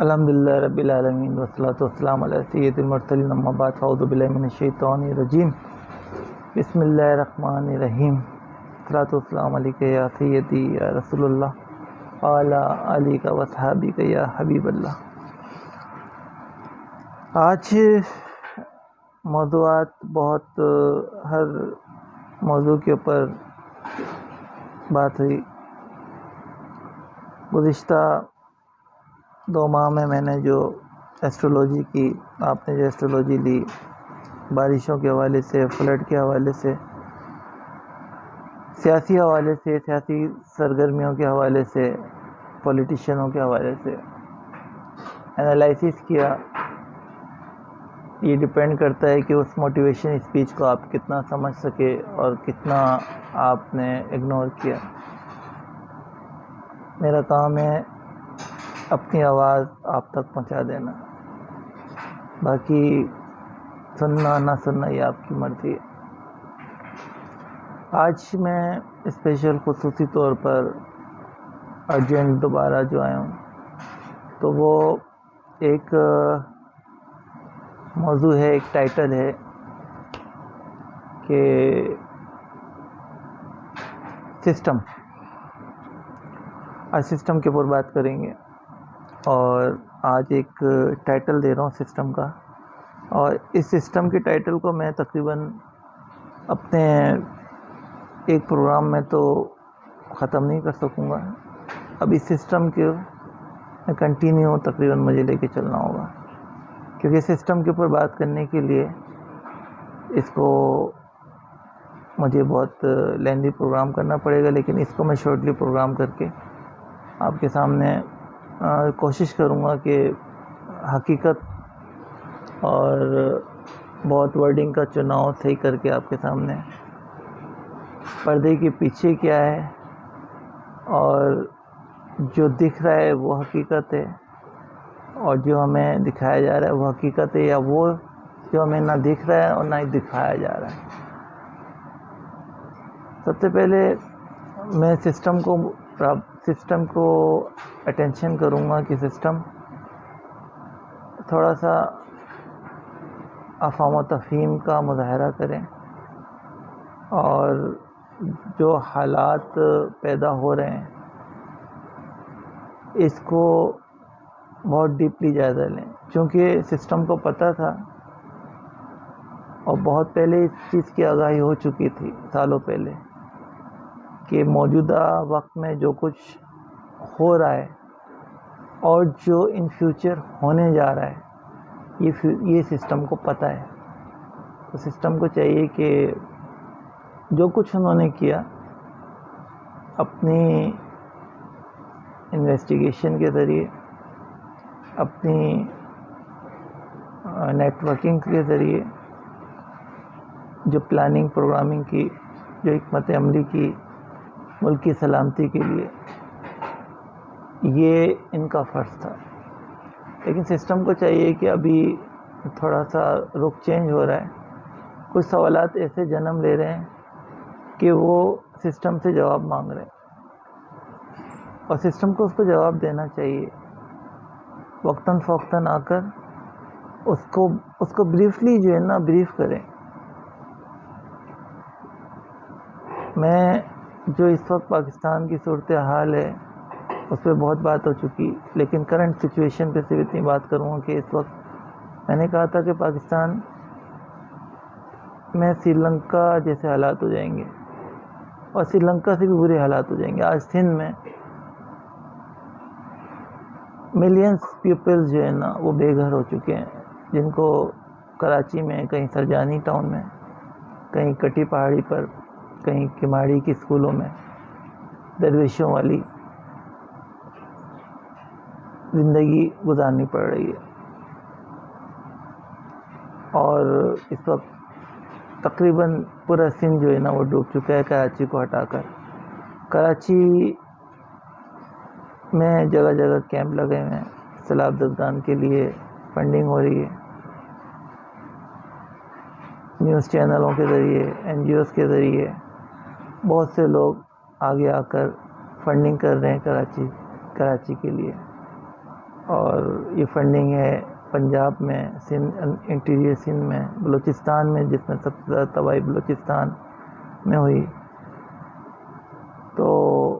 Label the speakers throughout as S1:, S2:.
S1: الحمدللہ رب العالمین والصلاۃ والسلام علی سید المرسلین اما بعد فاعوذ باللہ من الشیطان الرجیم بسم اللہ الرحمن الرحیم الصلاۃ والسلام علیک یا سیدی یا رسول اللہ وعلی آلک و صحابک یا حبیب اللہ۔ آج موضوعات بہت ہر موضوع کے اوپر بات ہوئی۔ گزشتہ 2 ماہ میں نے جو ایسٹرولوجی کی، آپ نے جو ایسٹرولوجی لی، بارشوں کے حوالے سے، فلڈ کے حوالے سے، سیاسی حوالے سے، سیاسی سرگرمیوں کے حوالے سے، پولیٹیشینوں کے حوالے سے انالائسس کیا۔ یہ ڈیپینڈ کرتا ہے کہ اس موٹیویشن اسپیچ کو آپ کتنا سمجھ سکے اور کتنا آپ نے اگنور کیا۔ میرا کام ہے اپنی آواز آپ تک پہنچا دینا، باقی سننا نہ سننا یہ آپ کی مرضی ہے۔ آج میں اسپیشل خصوصی طور پر ارجنٹ دوبارہ جو آیا ہوں تو وہ ایک موضوع ہے، ایک ٹائٹل ہے کہ سسٹم۔ آج سسٹم کے اوپر بات کریں گے اور آج ایک ٹائٹل دے رہا ہوں سسٹم کا، اور اس سسٹم کے ٹائٹل کو میں تقریباً اپنے ایک پروگرام میں تو ختم نہیں کر سکوں گا۔ اب اس سسٹم کے کنٹینیو تقریباً مجھے لے کے چلنا ہوگا، کیونکہ سسٹم کے اوپر بات کرنے کے لیے اس کو مجھے بہت لینتھی پروگرام کرنا پڑے گا، لیکن اس کو میں شارٹلی پروگرام کر کے آپ کے سامنے کوشش کروں گا کہ حقیقت اور بہت ورڈنگ کا چناؤ صحیح کر کے آپ کے سامنے پردے کے پیچھے کیا ہے اور جو دکھ رہا ہے وہ حقیقت ہے، اور جو ہمیں دکھایا جا رہا ہے وہ حقیقت ہے، یا وہ جو ہمیں نہ دکھ رہا ہے اور نہ ہی دکھایا جا رہا ہے۔ سب سے پہلے میں سسٹم کو اٹینشن کروں گا کہ سسٹم تھوڑا سا افہام و تفہیم کا مظاہرہ کریں، اور جو حالات پیدا ہو رہے ہیں اس کو بہت ڈیپلی جائزہ لیں، چونکہ سسٹم کو پتہ تھا اور بہت پہلے اس چیز کی آگاہی ہو چکی تھی، سالوں پہلے، کہ موجودہ وقت میں جو کچھ ہو رہا ہے اور جو ان فیوچر ہونے جا رہا ہے یہ سسٹم کو پتہ ہے۔ تو سسٹم کو چاہیے کہ جو کچھ انہوں نے کیا اپنی انویسٹیگیشن کے ذریعے، اپنی نیٹ ورکنگ کے ذریعے، جو پلاننگ پروگرامنگ کی، جو حکمت عملی کی ملک کی سلامتی کے لیے، یہ ان کا فرض تھا۔ لیکن سسٹم کو چاہیے کہ ابھی تھوڑا سا رخ چینج ہو رہا ہے، کچھ سوالات ایسے جنم لے رہے ہیں کہ وہ سسٹم سے جواب مانگ رہے ہیں، اور سسٹم کو اس کو جواب دینا چاہیے، وقتاً فوقتاً آ کر اس کو بریفلی جو ہے نا بریف کریں۔ میں جو اس وقت پاکستان کی صورتحال ہے اس پہ بہت بات ہو چکی، لیکن کرنٹ سچویشن پہ صرف اتنی بات کروں گا کہ اس وقت میں نے کہا تھا کہ پاکستان میں سری لنکا جیسے حالات ہو جائیں گے، اور سری لنکا سے بھی برے حالات ہو جائیں گے۔ آج سندھ میں ملینز پیپلز جو ہے نا وہ بے گھر ہو چکے ہیں، جن کو کراچی میں، کہیں سرجانی ٹاؤن میں، کہیں کٹی پہاڑی پر، کہیں کماڑی کی اسکولوں میں درویشوں والی زندگی گزارنی پڑ رہی ہے، اور اس وقت تقریباً پورا سندھ جو ہے نا وہ ڈوب چکا ہے، کراچی کو ہٹا کر۔ کراچی میں جگہ جگہ کیمپ لگے ہوئے ہیں، سیلاب زدگان کے لیے فنڈنگ ہو رہی ہے، نیوز چینلوں کے ذریعے، این جی اوز کے ذریعے بہت سے لوگ آگے آ کر فنڈنگ کر رہے ہیں کراچی کے لیے۔ اور یہ فنڈنگ ہے پنجاب میں، انٹیریئر سندھ میں، بلوچستان میں، جس میں سب سے زیادہ تباہی بلوچستان میں ہوئی. تو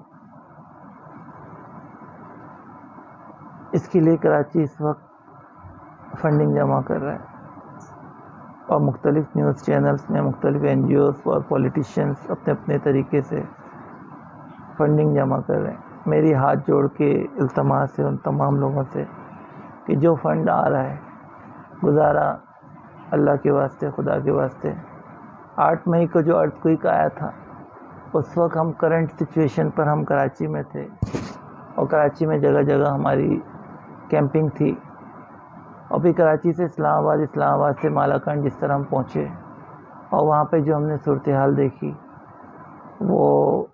S1: اس کے لیے کراچی اس وقت فنڈنگ جمع کر رہا ہے، اور مختلف نیوز چینلز میں، مختلف این جی اوز اور پولیٹیشینز اپنے اپنے طریقے سے فنڈنگ جمع کر رہے ہیں. میری ہاتھ جوڑ کے التماس ہے ان تمام لوگوں سے کہ جو فنڈ آ رہا ہے گزارا اللہ کے واسطے، خدا کے واسطے. 8 مئی کو جو ارتھ کوئک آیا تھا، اس وقت ہم کرنٹ سچویشن پر ہم کراچی میں تھے، اور کراچی میں جگہ جگہ ہماری کیمپنگ تھی. اور پھر کراچی سے اسلام آباد سے مالاکنڈ جس طرح ہم پہنچے، اور وہاں پہ جو ہم نے صورتحال دیکھی وہ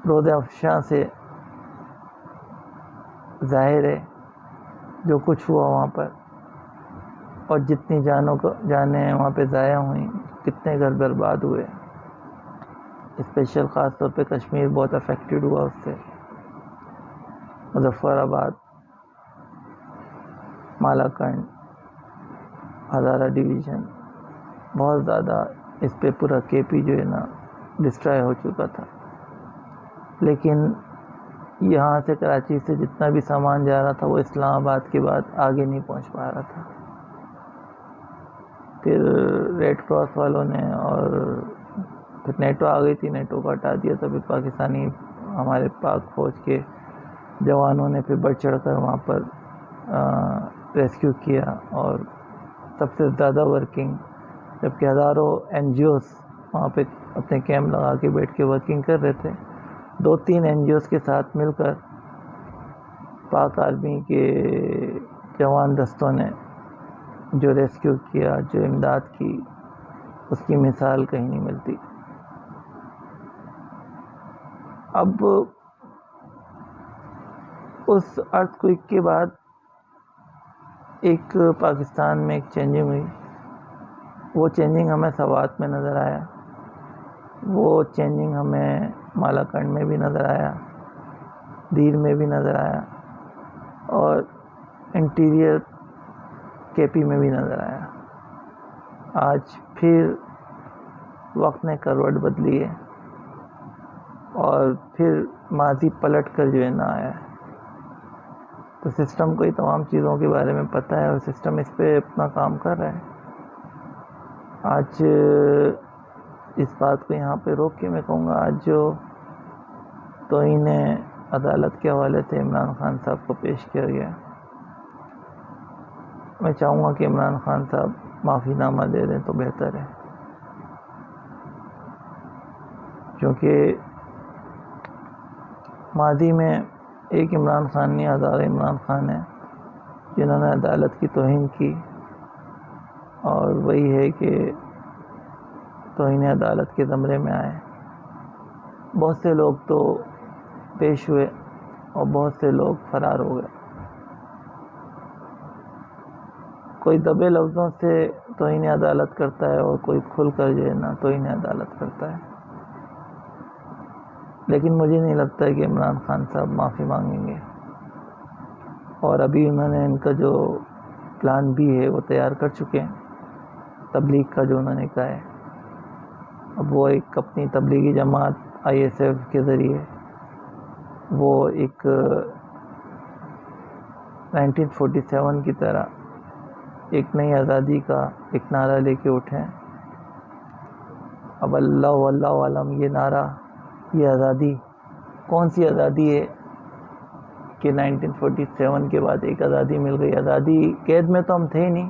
S1: رود افشاں سے ظاہر ہے جو کچھ ہوا وہاں پر، اور جتنی جانیں وہاں پہ ضائع ہوئیں، کتنے گھر برباد ہوئے. اسپیشل خاص طور پہ کشمیر بہت افیکٹڈ ہوا اس سے. مظفر آباد، مالاکنڈ، ہزارہ ڈویژن، بہت زیادہ اس پہ پورا کے پی جو ہے نا ڈسٹرائے ہو چکا تھا. لیکن یہاں سے کراچی سے جتنا بھی سامان جا رہا تھا وہ اسلام آباد کے بعد آگے نہیں پہنچ پا رہا تھا. پھر ریڈ کراس والوں نے، اور پھر نیٹو آ گئی تھی، نیٹو کو ہٹا دیا تھا. پھر پاکستانی ہمارے پاک فوج کے جوانوں نے پھر بڑھ چڑھ کر وہاں پر ریسکیو کیا، اور سب سے زیادہ ورکنگ، جبکہ ہزاروں این جی اوز وہاں پہ اپنے کیمپ لگا کے بیٹھ کے ورکنگ کر رہے تھے. 2-3 این جی اوز کے ساتھ مل کر پاک آرمی کے جوان دستوں نے جو ریسکیو کیا، جو امداد کی، اس کی مثال کہیں نہیں ملتی. اب اس ارتھ کوئک کے بعد ایک پاکستان میں ایک چینجنگ ہوئی. وہ چینجنگ ہمیں سوات میں نظر آیا، وہ چینجنگ ہمیں مالاکنڈ میں بھی نظر آیا، دیر میں بھی نظر آیا، اور انٹیریئر کے پی میں بھی نظر آیا. آج پھر وقت نے کروٹ بدلی ہے، اور پھر ماضی پلٹ کر جو ہے نہ آیا ہے. تو سسٹم کو یہ تمام چیزوں کے بارے میں پتہ ہے، اور سسٹم اس پہ اپنا کام کر رہا ہے. آج اس بات کو یہاں پہ روک کے میں کہوں گا، آج جو توہین عدالت کے حوالے سے عمران خان صاحب کو پیش کیا گیا، میں چاہوں گا کہ عمران خان صاحب معافی نامہ دے دیں تو بہتر ہے. کیونکہ ماضی میں ایک عمران خان نہیں، ہزاروں عمران خان ہیں جنہوں نے عدالت کی توہین کی، اور وہی ہے کہ توہین عدالت کے زمرے میں آئے. بہت سے لوگ تو پیش ہوئے، اور بہت سے لوگ فرار ہو گئے. کوئی دبے لفظوں سے توہین عدالت کرتا ہے، اور کوئی کھل کر جو ہے نا توہین عدالت کرتا ہے. لیکن مجھے نہیں لگتا ہے کہ عمران خان صاحب معافی مانگیں گے. اور ابھی انہوں نے ان کا جو پلان بھی ہے وہ تیار کر چکے ہیں، تبلیغ کا جو انہوں نے کہا ہے. اب وہ ایک اپنی Tablighi Jamaat I S F کے ذریعے وہ ایک 1947 کی طرح ایک نئی آزادی کا ایک نعرہ لے کے اٹھیں. اب اللہ واللہ عالم یہ نعرہ، یہ آزادی کون سی آزادی ہے کہ 1947 کے بعد ایک آزادی مل گئی؟ آزادی قید میں تو ہم تھے ہی نہیں،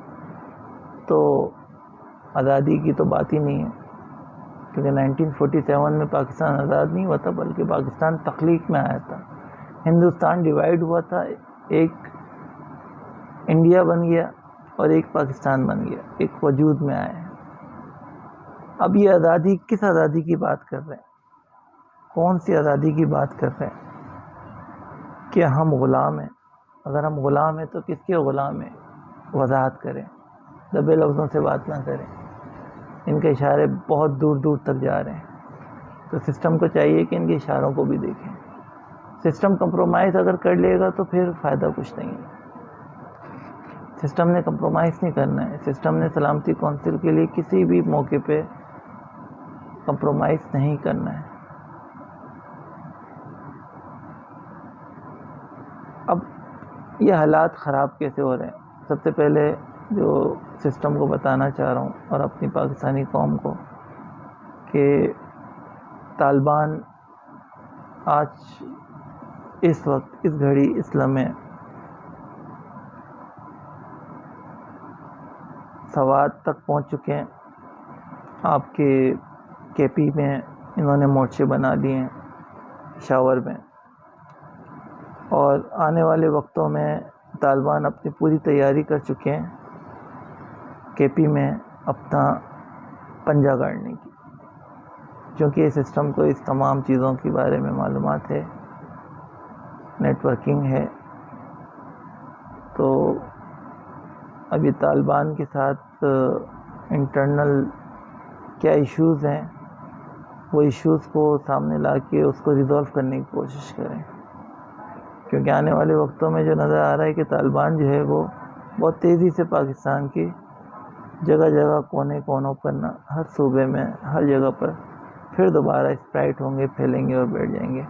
S1: تو آزادی کی تو بات ہی نہیں ہے. کیونکہ 1947 میں پاکستان آزاد نہیں ہوا تھا، بلکہ پاکستان تخلیق میں آیا تھا. ہندوستان ڈیوائیڈ ہوا تھا، ایک انڈیا بن گیا اور ایک پاکستان بن گیا، ایک وجود میں آئے. اب یہ آزادی کس آزادی کی بات کر رہے ہیں؟ کون سی آزادی کی بات کر رہے ہیں؟ کہ ہم غلام ہیں؟ اگر ہم غلام ہیں تو کس کے غلام ہیں؟ وضاحت کریں، دبے لفظوں سے بات نہ کریں. ان کے اشارے بہت دور دور تک جا رہے ہیں، تو سسٹم کو چاہیے کہ ان کے اشاروں کو بھی دیکھیں. سسٹم کمپرومائز اگر کر لے گا تو پھر فائدہ کچھ نہیں ہے. سسٹم نے کمپرومائز نہیں کرنا ہے. سسٹم نے سلامتی کونسل کے لیے کسی بھی موقع پہ کمپرومائز نہیں کرنا ہے. اب یہ حالات خراب کیسے ہو رہے ہیں؟ سب سے پہلے جو سسٹم کو بتانا چاہ رہا ہوں اور اپنی پاکستانی قوم کو کہ طالبان آج اس وقت اس گھڑی اس لمحے سوات تک پہنچ چکے ہیں. آپ کے کے پی میں انہوں نے مورچے بنا دیے ہیں، شاور میں، اور آنے والے وقتوں میں طالبان اپنی پوری تیاری کر چکے ہیں کے پی میں اپنا پنجہ گاڑنے کی، کیونکہ اس سسٹم کو اس تمام چیزوں کے بارے میں معلومات ہے، نیٹ ورکنگ ہے. تو ابھی طالبان کے ساتھ انٹرنل کیا ایشوز ہیں، وہ ایشوز کو سامنے لا کے اس کو ریزولو کرنے کی کوشش کریں، کیونکہ آنے والے وقتوں میں جو نظر آ رہا ہے کہ طالبان جو ہے وہ بہت تیزی سے پاکستان کی جگہ جگہ کونے کونوں پر، ہر صوبے میں ہر جگہ پر پھر دوبارہ اسپرائٹ ہوں گے، پھیلیں گے اور بیٹھ جائیں گے.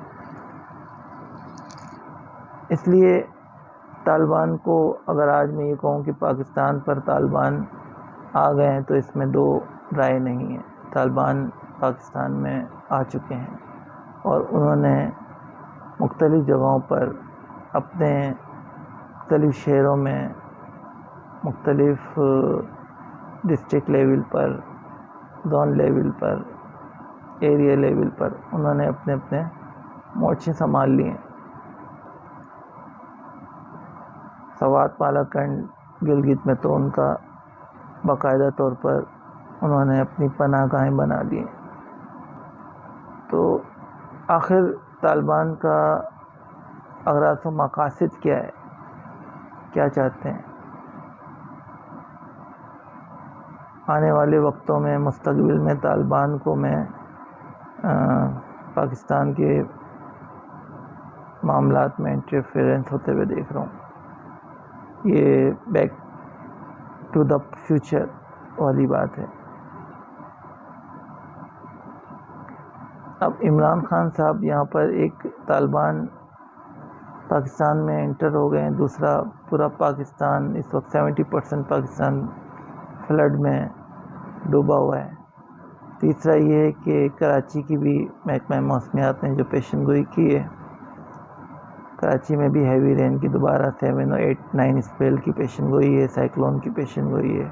S1: اس لیے طالبان کو اگر آج میں یہ کہوں کہ پاکستان پر طالبان آ گئے ہیں تو اس میں دو رائے نہیں ہے. طالبان پاکستان میں آ چکے ہیں اور انہوں نے مختلف جگہوں پر اپنے مختلف شہروں میں، مختلف ڈسٹرکٹ لیول پر، زون لیول پر، ایریا لیول پر انہوں نے اپنے اپنے مورچے سنبھال لیے ہیں. سوات، پالاکنڈ، گلگت میں تو ان کا باقاعدہ طور پر انہوں نے اپنی پناہ گاہیں بنا لی ہیں. تو آخر طالبان کا اغراض و مقاصد کیا ہے، کیا چاہتے ہیں؟ آنے والے وقتوں میں، مستقبل میں طالبان کو میں پاکستان کے معاملات میں انٹرفیئرنس ہوتے ہوئے دیکھ رہا ہوں. یہ بیک ٹو دا فیوچر والی بات ہے. اب عمران خان صاحب یہاں پر ایک طالبان پاکستان میں انٹر ہو گئے ہیں، دوسرا پورا پاکستان اس وقت 70% پاکستان فلڈ میں ڈوبا ہوا ہے. تیسرا یہ ہے کہ کراچی کی بھی محکمہ موسمیات نے جو پیشن گوئی کی ہے، کراچی میں بھی ہیوی رین کی دوبارہ 7 اور 8 9 اسپیل کی پیشن گوئی ہے، سائیکلون کی پیشن گوئی ہے.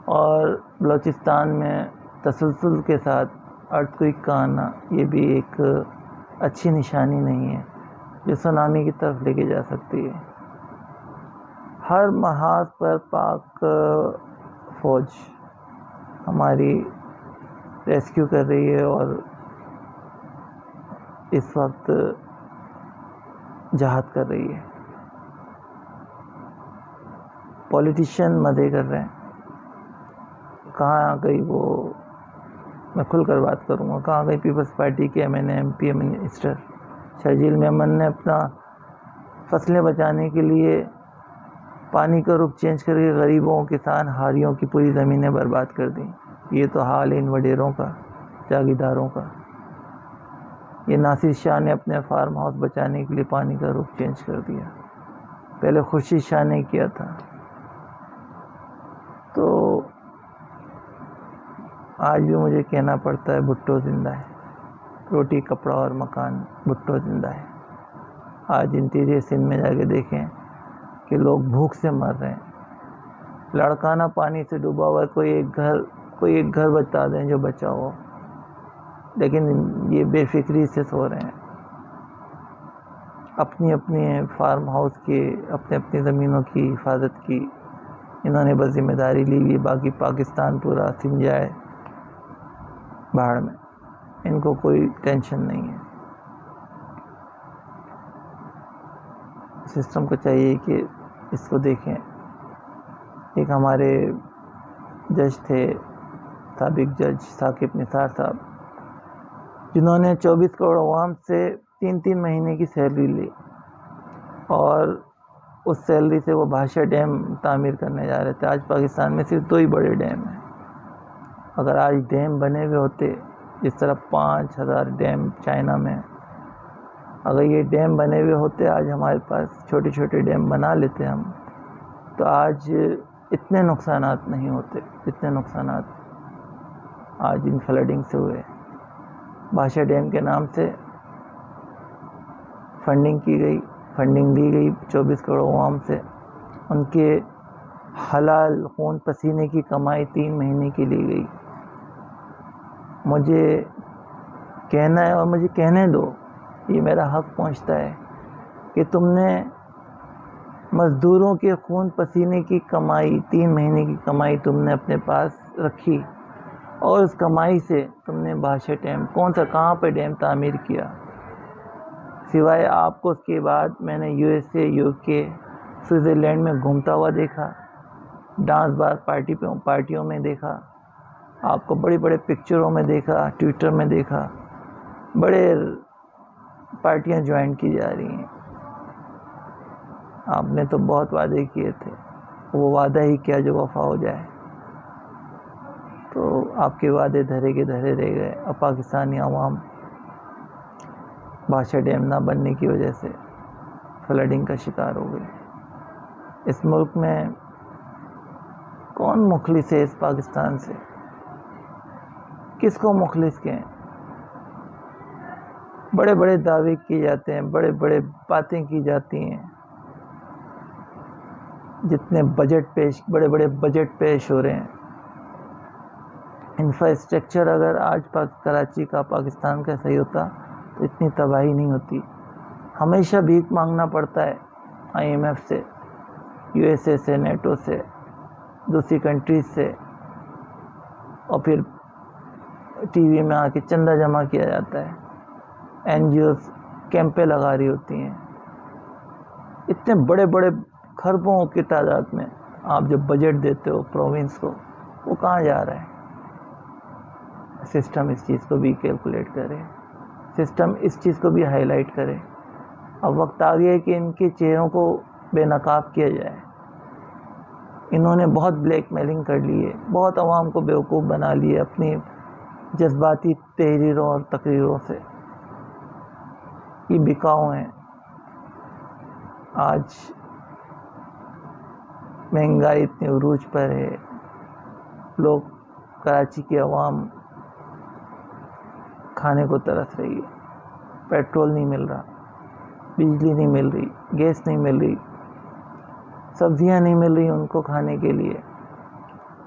S1: اور بلوچستان میں تسلسل کے ساتھ ارتھ کوئک کا آنا، یہ بھی ایک اچھی نشانی نہیں ہے جو سونامی کی طرف لے کے جا سکتی ہے. ہر محاذ پر پاک فوج ہماری ریسکیو کر رہی ہے اور اس وقت جہاد کر رہی ہے. پولیٹیشین مزے کر رہے ہیں. کہاں گئی وہ، میں کھل کر بات کروں گا، کہاں گئی پیپلز پارٹی کے M P minister Sharjeel Memon نے اپنا فصلیں بچانے کے لیے پانی کا رخ چینج کر کے غریبوں، کسان، ہاریوں کی پوری زمینیں برباد کر دیں. یہ تو حال ہے ان وڈیروں کا، جاگیرداروں کا. یہ ناصر شاہ نے اپنے فارم ہاؤس بچانے کے لیے پانی کا رخ چینج کر دیا، پہلے خورشید شاہ نے کیا تھا. تو آج بھی مجھے کہنا پڑتا ہے بھٹو زندہ ہے، روٹی کپڑا اور مکان، بھٹو زندہ ہے. آج انٹیریئر سندھ میں جا کے دیکھیں کہ لوگ بھوک سے مر رہے ہیں. لڑکانہ پانی سے ڈوبا ہوا ہے، کوئی ایک گھر بتا دیں جو بچا ہو، لیکن یہ بے فکری سے سو رہے ہیں. اپنی اپنی فارم ہاؤس کی، اپنی زمینوں کی حفاظت کی انہوں نے بس ذمہ داری لی ہوئی، باقی پاکستان پورا سم جائے باڑ میں، ان کو کوئی ٹینشن نہیں ہے. سسٹم کو چاہیے کہ اس کو دیکھیں. ایک ہمارے جج تھے، سابق جج ثاقب نثار صاحب، جنہوں نے 24 کروڑ عوام سے 3 مہینے کی سیلری لی اور اس سیلری سے وہ بھاشا ڈیم تعمیر کرنے جا رہے تھے. آج پاکستان میں صرف 2 ہی بڑے ڈیم ہیں. اگر آج ڈیم بنے ہوئے ہوتے جس طرح 5000 ڈیم چائنا میں، اگر یہ ڈیم بنے ہوئے ہوتے آج ہمارے پاس، چھوٹے چھوٹے ڈیم بنا لیتے ہم، تو آج اتنے نقصانات نہیں ہوتے اتنے نقصانات آج ان فلڈنگ سے ہوئے. بھاشا ڈیم کے نام سے فنڈنگ کی گئی، فنڈنگ دی گئی 24 کروڑ عوام سے. ان کے حلال خون پسینے کی کمائی 3 مہینے کی لی گئی. مجھے کہنا ہے اور مجھے کہنے دو، یہ میرا حق پہنچتا ہے کہ تم نے مزدوروں کے خون پسینے کی کمائی 3 مہینے کی کمائی تم نے اپنے پاس رکھی اور اس کمائی سے تم نے بھاشا ڈیم کہاں پہ ڈیم تعمیر کیا؟ سوائے آپ کو اس کے بعد میں نے USA UK سوئٹزرلینڈ میں گھومتا ہوا دیکھا، ڈانس بار پارٹیوں میں دیکھا، آپ کو بڑے بڑے پکچروں میں دیکھا، ٹویٹر میں دیکھا، بڑے پارٹیاں جوائن کی جا رہی ہیں. آپ نے تو بہت وعدے کیے تھے، وہ وعدہ ہی کیا جو وفا ہو جائے. تو آپ کے وعدے دھرے کے دھرے رہ گئے اور پاکستانی عوام بھاشا ڈیم نہ بننے کی وجہ سے فلڈنگ کا شکار ہو گئی. اس ملک میں کون مخلص ہے اس پاکستان سے؟ کس کو مخلص کہیں؟ بڑے بڑے دعوے کیے جاتے ہیں، بڑے بڑے باتیں کی جاتی ہیں، جتنے بڑے بڑے بجٹ پیش ہو رہے ہیں. انفراسٹرکچر اگر آج کراچی کا پاکستان کا صحیح ہوتا تو اتنی تباہی نہیں ہوتی. ہمیشہ بھیک مانگنا پڑتا ہے IMF سے، USA سے، نیٹو سے، دوسری کنٹریز سے، اور پھر ٹی وی میں آ کے چندہ جمع کیا جاتا ہے. NGOs کیمپیں لگا رہی ہوتی ہیں. اتنے بڑے بڑے خربوں کی تعداد میں آپ جب بجٹ دیتے ہو پروونس کو، وہ کہاں جا رہا ہے؟ سسٹم اس چیز کو بھی کیلکولیٹ کرے، سسٹم اس چیز کو بھی ہائی لائٹ کرے. اب وقت آ گیا ہے کہ ان کے چہروں کو بے نقاب کیا جائے. انہوں نے بہت بلیک میلنگ کر لی ہے، بہت عوام کو بیوقوف بنا لیے اپنی جذباتی تحریروں اور تقریروں سے. یہ بکاؤ ہیں. آج مہنگائی اتنی عروج پر ہے، لوگ کراچی کے عوام کھانے کو ترس رہی ہے. پیٹرول نہیں مل رہا، بجلی نہیں مل رہی، گیس نہیں مل رہی، سبزیاں نہیں مل رہی ان کو کھانے کے لیے.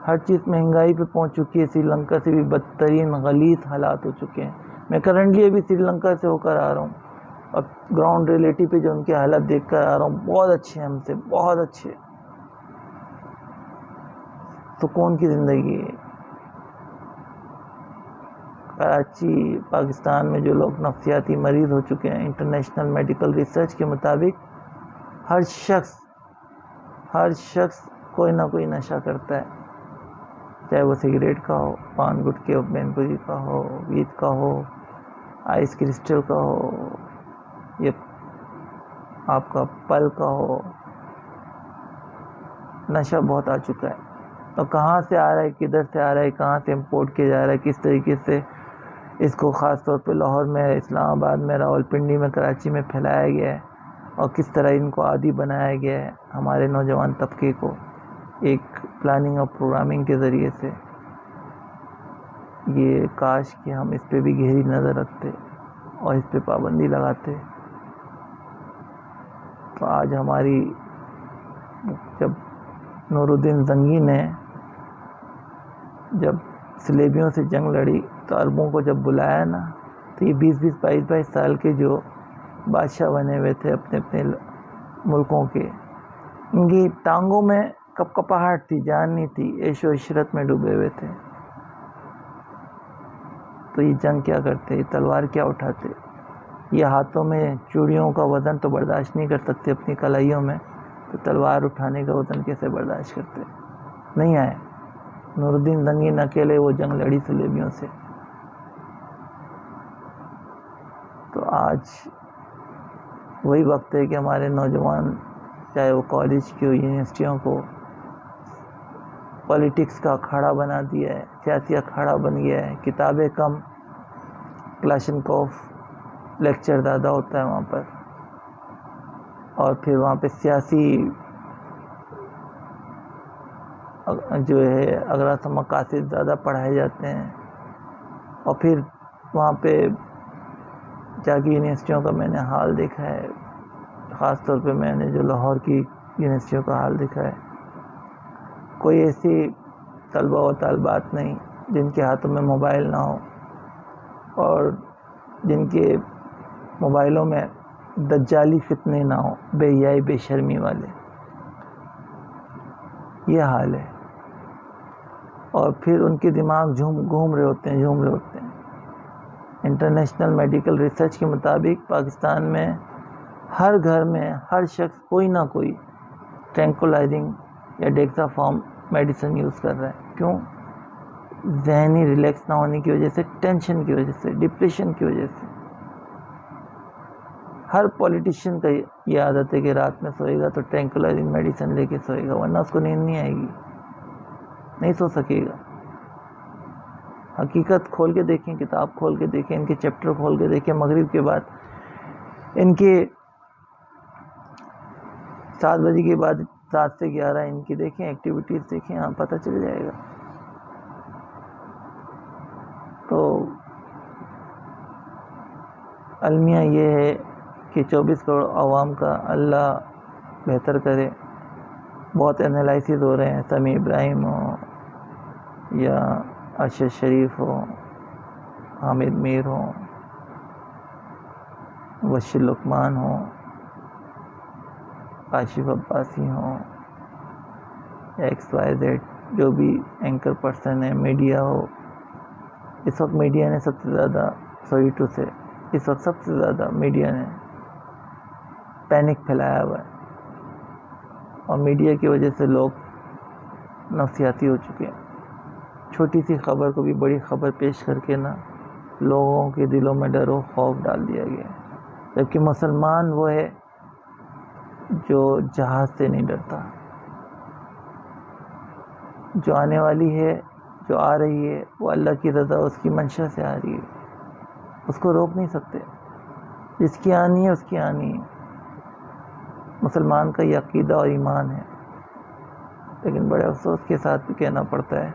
S1: ہر چیز مہنگائی پہ پہنچ چکی ہے. سری لنکا سے بھی بدترین غلیظ حالات ہو چکے ہیں. میں کرنٹلی ابھی سری لنکا سے ہو کر آ رہا ہوں، اور گراؤنڈ ریئلٹی پہ جو ان کے حالات دیکھ کر آ رہا ہوں، بہت اچھے ہیں، ہم سے بہت اچھے. سکون کی زندگی ہے. کراچی پاکستان میں جو لوگ نفسیاتی مریض ہو چکے ہیں، انٹرنیشنل میڈیکل ریسرچ کے مطابق ہر شخص کوئی نہ کوئی نشہ کرتا ہے، چاہے وہ سگریٹ کا ہو، پان گٹکے ہو، بین پوری کا ہو، ویڈ کا ہو، آئس کرسٹل کا ہو، یہ آپ کا پل کا ہو. نشہ بہت آ چکا ہے. اور کہاں سے آ رہا ہے، کدھر سے آ رہا ہے، کہاں سے امپورٹ کیا جا رہا ہے، کس طریقے سے اس کو خاص طور پہ لاہور میں، اسلام آباد میں، راولپنڈی میں، کراچی میں پھیلایا گیا ہے، اور کس طرح ان کو عادی بنایا گیا ہے ہمارے نوجوان طبقے کو ایک پلاننگ اور پروگرامنگ کے ذریعے سے. یہ کاش کہ ہم اس پہ بھی گہری نظر رکھتے اور اس پہ پابندی لگاتے. تو آج ہماری جب نور الدین زنگی نے جب سلیبیوں سے جنگ لڑی تو عربوں کو جب بلایا نا، تو یہ 20 22 سال کے جو بادشاہ بنے ہوئے تھے اپنے اپنے ملکوں کے، ان کی ٹانگوں میں کپکپاہٹ تھی، جان نہیں تھی، عیش و عشرت میں ڈوبے ہوئے تھے. تو یہ جنگ کیا کرتے، یہ تلوار کیا اٹھاتے؟ یہ ہاتھوں میں چوڑیوں کا وزن تو برداشت نہیں کر سکتے اپنی کلائیوں میں، تو تلوار اٹھانے کا وزن کیسے برداشت کرتے؟ نہیں آئے. نور الدین زنگی نے اکیلے وہ جنگ لڑی سلیبیوں سے. تو آج وہی وقت ہے کہ ہمارے نوجوان چاہے وہ کالج کی ہو یونیورسٹیوں کو پولیٹکس کا اکھاڑا بنا دیا ہے، سیاسی اکھاڑا بن گیا ہے. کتابیں کم، کلاشنکوف لیکچر زیادہ ہوتا ہے وہاں پر، اور پھر وہاں پہ سیاسی جو ہے اغراض و مقاصد زیادہ پڑھائے جاتے ہیں. اور پھر وہاں پہ جا کے یونیورسٹیوں کا میں نے حال دیکھا ہے، خاص طور پہ میں نے جو لاہور کی یونیورسٹیوں کا حال دیکھا ہے، کوئی ایسی طلبہ و طالبات نہیں جن کے ہاتھوں میں موبائل نہ ہو اور جن کے موبائلوں میں دجالی فتنے نہ ہوں، بے حیائی بے شرمی والے. یہ حال ہے. اور پھر ان کے دماغ گھوم رہے ہوتے ہیں. انٹرنیشنل میڈیکل ریسرچ کے مطابق پاکستان میں ہر گھر میں ہر شخص کوئی نہ کوئی ٹرینکولائزنگ یا ڈیکسا فارم میڈیسن یوز کر رہا ہے. کیوں؟ ذہنی ریلیکس نہ ہونے کی وجہ سے، ٹینشن کی وجہ سے، ڈپریشن کی وجہ سے. ہر پولیٹیشین کا یہ عادت ہے کہ رات میں سوئے گا تو ٹرینکولائزنگ میڈیسن لے کے سوئے گا، ورنہ اس کو نیند نہیں آئے گی، نہیں سو سکے گا. حقیقت کھول کے دیکھیں، کتاب کھول کے دیکھیں، ان کے چیپٹر کھول کے دیکھیں. مغرب کے بعد ان کے 7 بجے کے بعد 7 سے 11 ان کی دیکھیں ایکٹیویٹیز دیکھیں، ہاں پتہ چل جائے گا. تو المیہ یہ ہے کہ 24 کروڑ عوام کا اللہ بہتر کرے. بہت انالائسز ہو رہے ہیں، سمیع ابراہیم ہو یا ارشد شریف ہو، حامد میر ہو، مبشر لقمان ہو، کاشف عباسی ہوں، XYZ جو بھی اینکر پرسن ہے، میڈیا ہو. اس وقت میڈیا نے سب سے زیادہ اس وقت سب سے زیادہ میڈیا نے پینک پھیلایا ہوا ہے، اور میڈیا کی وجہ سے لوگ نفسیاتی ہو چکے ہیں. چھوٹی سی خبر کو بھی بڑی خبر پیش کر کے نا لوگوں کے دلوں میں ڈر و خوف ڈال دیا گیا ہے. جبکہ مسلمان وہ ہے جو جہاز سے نہیں ڈرتا. جو آنے والی ہے، جو آ رہی ہے، وہ اللہ کی رضا اس کی منشا سے آ رہی ہے، اس کو روک نہیں سکتے. جس کی آنی ہے اس کی آنی ہے. مسلمان کا یہ عقیدہ اور ایمان ہے. لیکن بڑے افسوس کے ساتھ بھی کہنا پڑتا ہے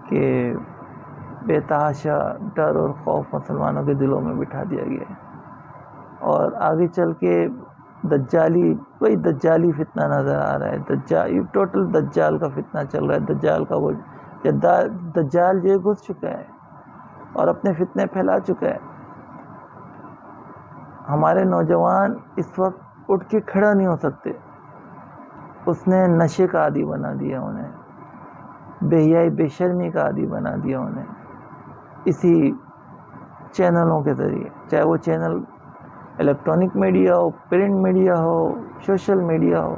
S1: کہ بے تحاشا ڈر اور خوف مسلمانوں کے دلوں میں بٹھا دیا گیا ہے. اور آگے چل کے دجالی فتنہ نظر آ رہا ہے. ٹوٹل دجال کا فتنہ چل رہا ہے. دجال جو گھس چکا ہے اور اپنے فتنے پھیلا چکا ہے. ہمارے نوجوان اس وقت اٹھ کے کھڑا نہیں ہو سکتے. اس نے نشے کا عادی بنا دیا انہیں، بے حیائی بے شرمی کا عادی بنا دیا انہیں. اسی چینلوں کے ذریعے، چاہے وہ چینل الیکٹرانک میڈیا ہو، پرنٹ میڈیا ہو، سوشل میڈیا ہو،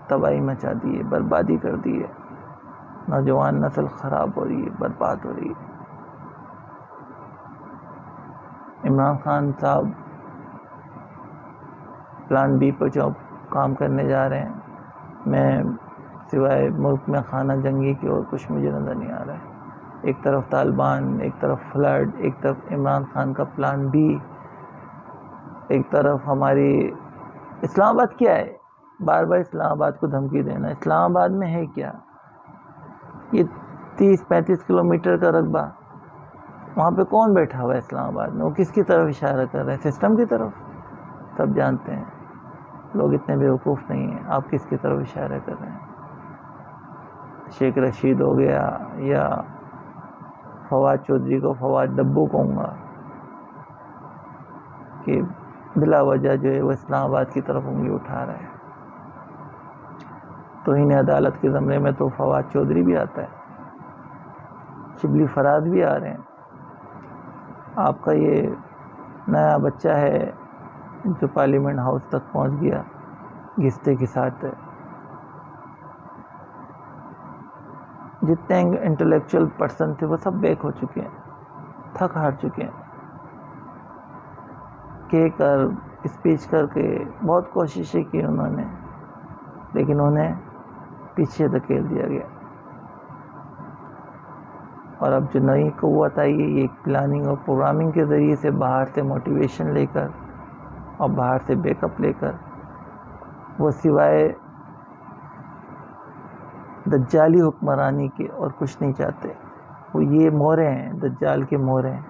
S1: تباہی مچا دی ہے، بربادی کر دی ہے. نوجوان نسل خراب ہو رہی ہے، برباد ہو رہی ہے. عمران خان صاحب پلان بی پر جو کام کرنے جا رہے ہیں، میں سوائے ملک میں خانہ جنگی کی اور کچھ مجھے نظر نہیں آ رہا ہے. ایک طرف طالبان، ایک طرف فلڈ، ایک طرف عمران خان کا پلان بی، ایک طرف ہماری اسلام آباد. کیا ہے بار بار اسلام آباد کو دھمکی دینا؟ اسلام آباد میں ہے کیا؟ یہ 30-35 کلومیٹر کا رقبہ، وہاں پہ کون بیٹھا ہوا ہے اسلام آباد میں؟ وہ کس کی طرف اشارہ کر رہے ہیں؟ سسٹم کی طرف. سب جانتے ہیں، لوگ اتنے بیوقوف نہیں ہیں. آپ کس کی طرف اشارہ کر رہے ہیں؟ شیخ رشید ہو گیا یا فواد چودھری کو فواد ڈبو کہوں گا کہ بلا وجہ جو ہے وہ اسلام آباد کی طرف انگلی اٹھا رہا ہے. توہین عدالت کے زمرے میں تو فواد چودھری بھی آتا ہے، شبلی فراز بھی آ رہے ہیں. آپ کا یہ نیا بچہ ہے جو پارلیمنٹ ہاؤس تک پہنچ گیا گھستے کے ساتھ. جتنے انٹلیکچوئل پرسن تھے وہ سب بیک ہو چکے ہیں، تھک ہار چکے ہیں. کہہ کر اسپیچ کر کے بہت کوششیں کی انہوں نے، لیکن انہیں پیچھے دھکیل دیا گیا. اور اب جو نئی قوت آئی ہے، یہ ایک پلاننگ اور پروگرامنگ کے ذریعے سے باہر سے موٹیویشن لے کر اور باہر سے بیک اپ لے کر، وہ سوائے دجالی حکمرانی کے اور کچھ نہیں چاہتے. وہ یہ مورے ہیں، دجال کے مورے ہیں،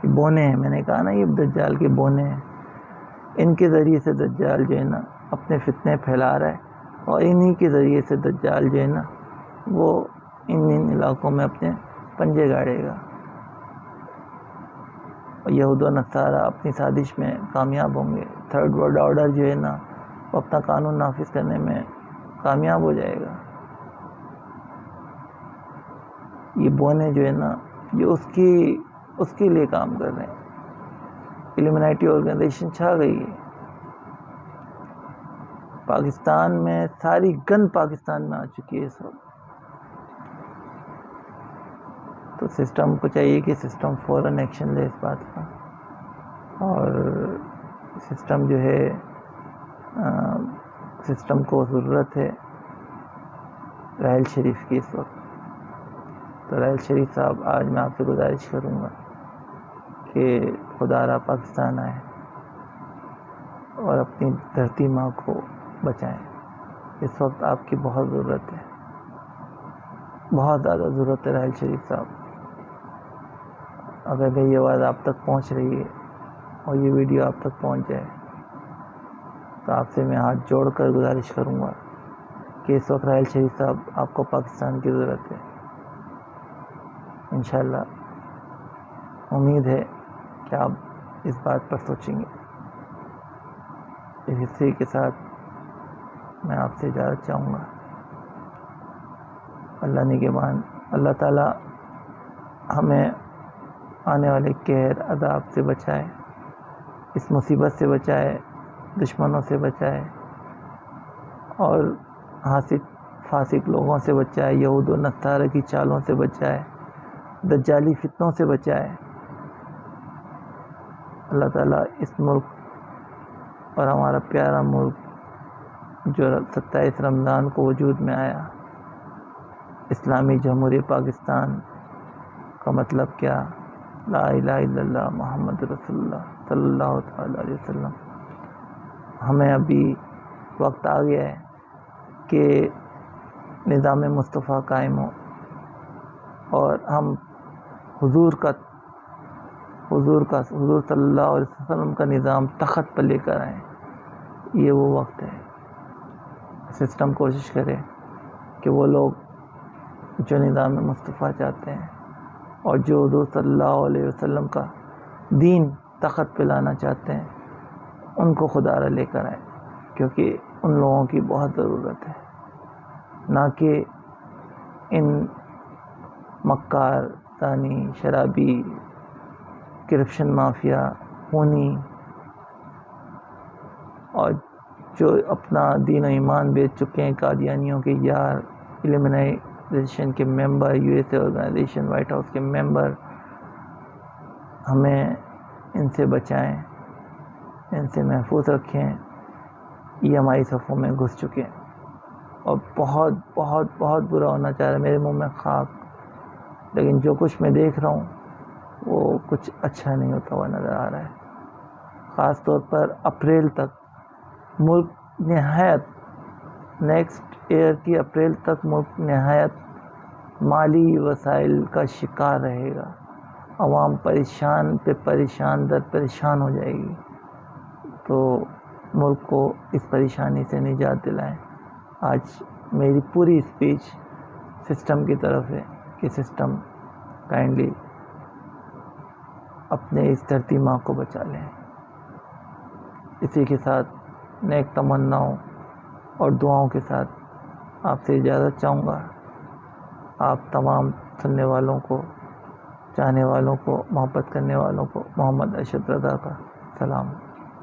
S1: یہ بونے ہیں. میں نے کہا نا، یہ دجال کے بونے ہیں. ان کے ذریعے سے دجال جو ہے نا اپنے فتنے پھیلا رہا ہے، اور انہی کے ذریعے سے دجال جو ہے نا وہ ان علاقوں میں اپنے پنجے گاڑے گا. اور یہود و نصارہ اپنی سازش میں کامیاب ہوں گے. تھرڈ ورلڈ آرڈر جو ہے نا وہ اپنا قانون نافذ کرنے میں کامیاب ہو جائے گا. یہ بونے جو ہے نا یہ اس کے لیے کام کر رہے ہیں. ایلومیناٹی آرگنائزیشن چھا گئی ہے پاکستان میں. ساری گند پاکستان میں آ چکی ہے اس وقت. تو سسٹم کو چاہیے کہ سسٹم فوراً ایکشن لے اس بات کا. اور سسٹم جو ہے سسٹم کو ضرورت ہے راحیل شریف کی اس وقت. تو راحیل شریف صاحب، آج میں آپ سے گزارش کروں گا کہ خدا را پاکستان آئے اور اپنی دھرتی ماں کو بچائیں. اس وقت آپ کی بہت ضرورت ہے، بہت زیادہ ضرورت ہے راحیل شریف صاحب. اگر میری آواز آپ تک پہنچ رہی ہے اور یہ ویڈیو آپ تک پہنچ جائے تو آپ سے میں ہاتھ جوڑ کر گزارش کروں گا کہ اس وقت راحیل شریف صاحب آپ کو پاکستان کی ضرورت ہے. انشاءاللہ امید ہے کہ آپ اس بات پر سوچیں گے. اس حصے کے ساتھ میں آپ سے اجازت چاہوں گا. اللہ نگہبان، اللہ تعالیٰ ہمیں آنے والے قہر عذاب سے بچائے، اس مصیبت سے بچائے، دشمنوں سے بچائے، اور حاسد فاسق لوگوں سے بچائے، یہود و نصارہ کی چالوں سے بچائے، دجالی فتنوں سے بچائے. اللہ تعالیٰ اس ملک اور ہمارا پیارا ملک جو 27 رمضان کو وجود میں آیا، اسلامی جمہوریہ پاکستان کا مطلب کیا؟ لا الہ الا اللہ محمد رسول اللہ صلی اللہ تعالیٰ علیہ وسلم. ہمیں ابھی وقت آ گیا ہے کہ نظام مصطفیٰ قائم ہو اور ہم حضور صلی اللہ علیہ وسلم کا نظام تخت پر لے کر آئیں. یہ وہ وقت ہے. سسٹم کوشش کرے کہ وہ لوگ جو نظام مصطفیٰ چاہتے ہیں اور جو حضور صلی اللہ علیہ وسلم کا دین تخت پہ لانا چاہتے ہیں ان کو خدا را لے کر آئیں، کیونکہ ان لوگوں کی بہت ضرورت ہے. نہ کہ ان مکار، ثانی، شرابی، کرپشن مافیا، خونی اور جو اپنا دین و ایمان بیچ چکے ہیں، قادیانیوں کے یار، ایلومینائزیشن کے member, U S A organization, White House کے ممبر. ہمیں ان سے بچائیں، ان سے محفوظ رکھیں. یہ ہماری صفوں میں گھس چکے ہیں اور بہت بہت بہت برا ہونا چاہ رہا ہے. میرے منہ میں خاک، لیکن جو کچھ میں دیکھ رہا ہوں وہ کچھ اچھا نہیں ہوتا ہوا نظر آ رہا ہے. خاص طور پر اپریل تک ملک نہایت، نیکسٹ ایئر کی اپریل تک ملک نہایت مالی وسائل کا شکار رہے گا. عوام پریشان پہ پریشان در پریشان ہو جائے گی. تو ملک کو اس پریشانی سے نجات دلائیں. آج میری پوری اسپیچ سسٹم کی طرف ہے کہ سسٹم کائنڈلی اپنے اس دھرتی ماں کو بچا لیں. اسی کے ساتھ نیک تمناؤں اور دعاؤں کے ساتھ آپ سے اجازت چاہوں گا. آپ تمام سننے والوں کو، چاہنے والوں کو، محبت کرنے والوں کو محمد ارشد رضا کا سلام.